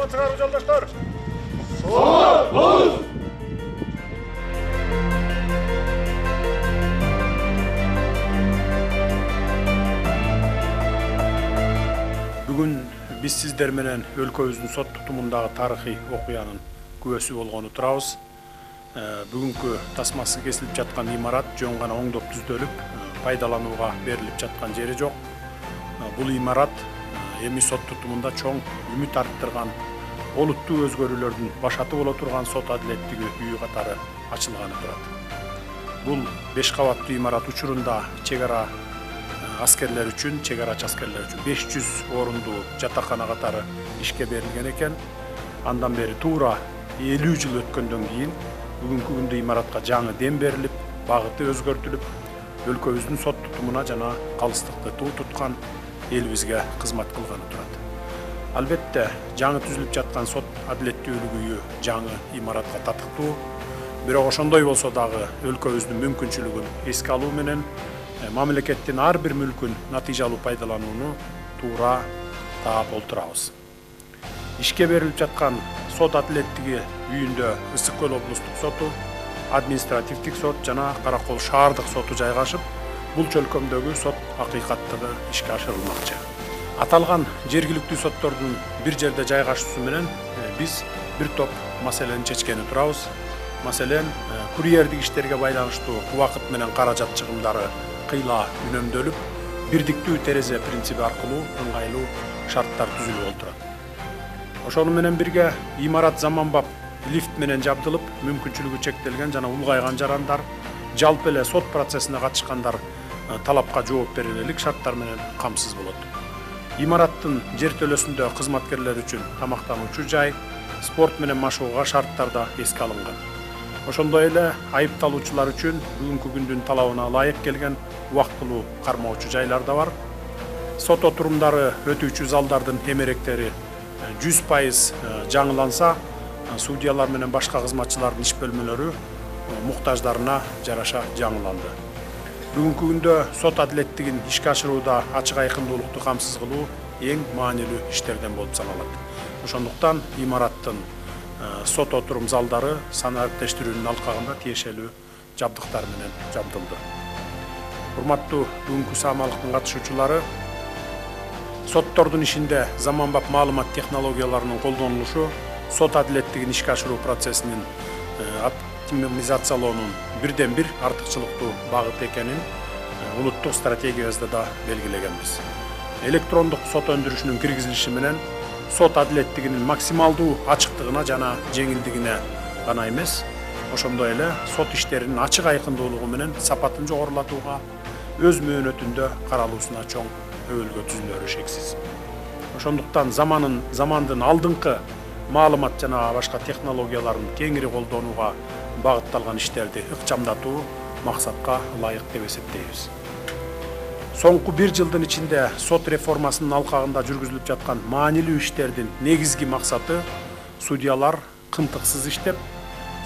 Саламатсыздарбы жолдоштор? Саламатбыз. Бүгүн биз сиздер менен өлкөбүздүн сот тутумундагы тарыхый окуянын күбөсү болгону турабыз. Бүгүнкү тасмасы кесилип жаткан имарат жөн гана оңдоп түздөлүп, пайдаланууга берилип жаткан жери жок. Бул имарат эми сот тутумунда чоң үмүт арттырган, олуттуу өзгөрүүлөрдүн башаты боло турган сот адилеттиги үйү катары ачылганы турат. Бул 5 кабаттуу имарат учурунда чегара аскерлер үчүн, чегарачы аскерлер үчүн 500 орундуу жатакана катары ишке берилген экен. Андан бери туура 50 жыл өткөндөн кийин бүгүнкү күндө имаратка жаңы дем берилип, багыты өзгөртүлүп, өлкөбүздүн сот тутумуна жана калыстыкты туу туткан элибизге кызмат кылганы турат. Албетте, жаңы түзүлүп жаткан сот адилеттүүлүк үйү жаңы имаратка татыктуу, бирок ошондой болсо дагы өлкөбүздүн мүмкүнчүлүгүн эске алуу менен мамлекеттин ар бир мүлкүн натыйжалуу пайдаланууну туура таап олтурабыз. Ишке берилип жаткан сот адилеттиги үйүндө Ысык Көл облустук соту, административдик сот жана Каракол шаардык соту жайгашып, бул чөлкөмдөгү сот акыйкаттыгы ишке ашырылмакчы. Аталган жергиликтүү соттордун бир жерде жайгашуусу менен биз бир топ маселени чечкени турабыз. Маселен, курьердик иштерге байланыштуу убакыт менен каражат чыгымдары кыйла үнөмдөлүп, бирдиктүү терезе принциби аркылуу ыңгайлуу шарттар түзүлүп олтурат. Ошону менен бирге имарат заманбап лифт менен жабдылып, мүмкүнчүлүгү чектелген жана улгайган жарандар, жалпы эле сот процессине катышкандар талапка жооп бере элек шарттар менен камсыз болот. Имараттын жертөлөсүндө кызматкерлер үчүн тамактануучу жай, спорт менен машыгууга шарттар да эске алынган. Ошондой эле айыпталуучулар үчүн бүгүнкү күндүн талабына ылайык келген убактылуу кармоочу жайлар да бар. Сот отурумдары өтүүчү залдардын эмеректери 100% жаңыланса, судьялар менен башка кызматчылардын иш бөлмөлөрү муктаждарына жараша жаңыланды. Бүгүнкү күндө сот адилеттигин ишке ашырууда ачык айкындуулукту камсыз кылуу эң маанилүү иштерден болуп саналат. Ошондуктан имараттын сот отурум залдары санариптештирүүнүн алкагында тиешелүү жабдыктар менен жабдылды. Урматтуу бүгүнкү саамалыктын катышуучулары, соттордун ишинде заманбап маалымат технологияларынын колдонулушу сот адилеттигин ишке ашыруу процессинин оптимизациялоонун бирден бир артыкчылыктуу багыт экенин улуттук стратегиябызда да белгилегенбиз. Электрондук сот өндүрүшүнүн киргизилиши менен сот адилеттигинин максималдуу ачыктыгына жана жеңилдигине гана эмес, ошондой эле сот иштеринин ачык айкындуулугу менен сапатын жогорулатууга өз мөөнөтүндө каралуусуна чоң өбөлгө түзүлөрү шексиз. Ошондуктан замандын алдыңкы маалымат жана башка технологияларын кеңири колдонууга багытталган иштерди ыкчамдатуу максатка ылайык деп эсептейбиз. Соңку 1 жылдын ичинде сот реформасынын алкагында жүргүзүлүп жаткан маанилүү иштердин негизги максаты судьялар кымтыксыз иштеп,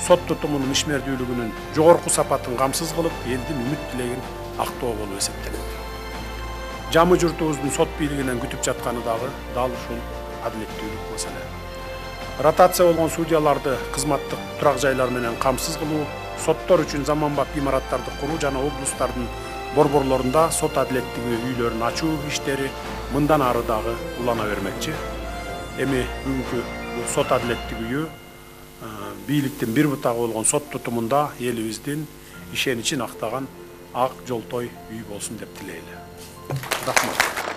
сот тутумунун ишмердүүлүгүнүн жогорку сапатын камсыз кылып, элдин үмүт тилегин актоо болуп эсептелет. Жамы журтубуздун сот бийлигинен күтүп жатканы дагы дал ушул адилеттүүлүк маселе. Ротация болгон судьяларды кызматтык турак жайлар менен камсыз кылуу, соттор үчүн заманбап имараттарды куруу жана облустардын борборлорунда сот адилеттиги үйлөрүн ачуу иштери мындан ары дагы улана бермекчи. Эми бүгүнкү сот адилеттиги үйү бийликтин бир бутагы болгон сот тутумунда элибиздин ишеничин актаган ак жолтой үй болсун деп тилейли. Рахмат.